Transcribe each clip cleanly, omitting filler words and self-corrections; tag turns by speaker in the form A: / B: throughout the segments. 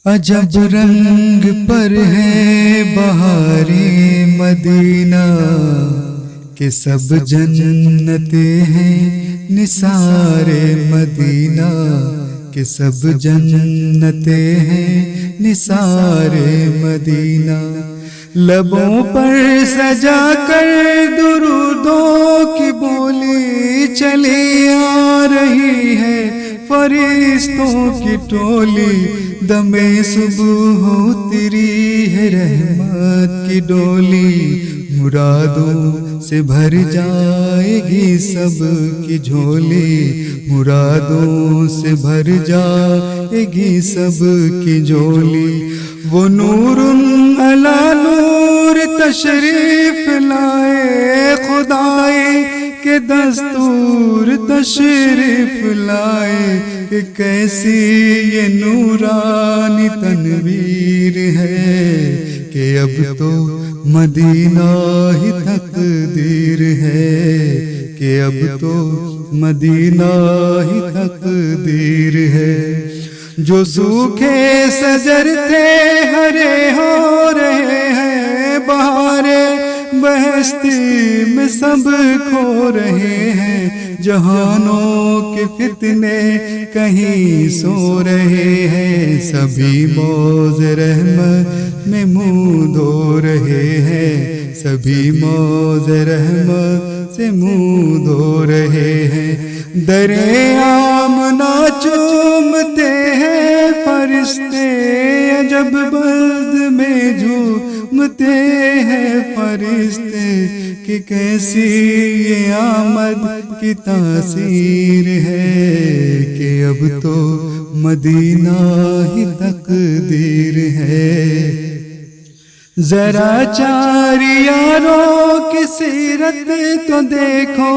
A: عجب رنگ پر ہے بہار مدینہ کہ سب جنتیں ہیں نثار مدینہ کہ سب جنتیں ہیں نثار مدینہ لبوں پر سجا کر درودوں کی بولی چلی آ رہی ہے فرشتوں کی ٹولی دم صبح اتری ہے رحمت کی ڈولی مرادوں سے بھر جائے گی سب کی جھولی مرادوں سے بھر جائے گی سب کی جھولی وہ نور علی نور تشریف لائے خدائی کہ دستور تشریف لائے کہ کیسی یہ نورانی تنویر ہے کہ اب تو مدینہ ہی تقدیر ہے کہ اب تو مدینہ ہی تقدیر ہے جو سوکھے شجر تھے ہرے ہو رہے ہیں بہارے بہشتی میں سب کھو رہے ہیں جہانوں کے فتنے کہیں سو رہے ہیں سبھی موز رحمت میں منہ دھو رہے ہیں سبھی موز رحمت سے منہ دھو رہے ہیں دریا چومتے ہیں فرشتے عجب بزد میں جھومتے ہیں فرشتے کہ کیسی یہ آمد کی تاثیر ہے کہ اب تو مدینہ ہی تقدیر ہے ذرا چار یاروں کی سیرت تو دیکھو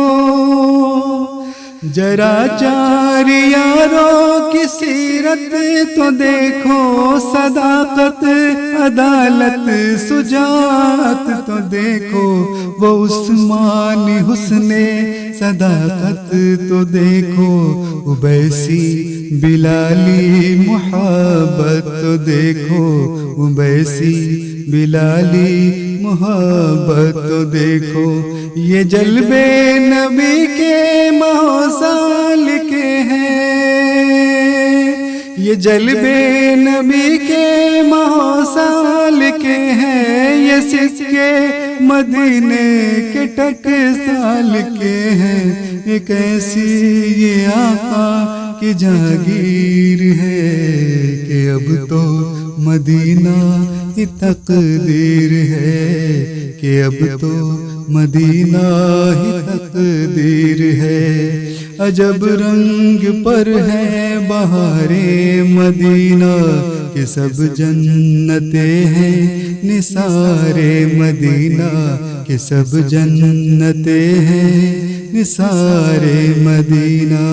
A: ذرا چار یاروں کی سیرت تو دیکھو صداقت عدالت شجاعت تو دیکھو وہ عثمانی حسن صداقت تو دیکھو اویسی بلالی محبت تو دیکھو اویسی بلالی محبت تو دیکھو یہ جلوے نبی کے محسال کے ہیں یہ جلوے نبی کے محسال کے ہیں یہ سکے مدینے کے ٹکسال کے ہیں ایک ایسی یہ آقا کی جاگیر ہے کہ اب تو مدینہ کی تقدیر ہے کہ اب تو مدینہ ہی تقدیر ہے عجب رنگ پر ہے بہار مدینہ کہ سب جنتیں ہیں نثار مدینہ کہ سب جنتیں ہیں نثار مدینہ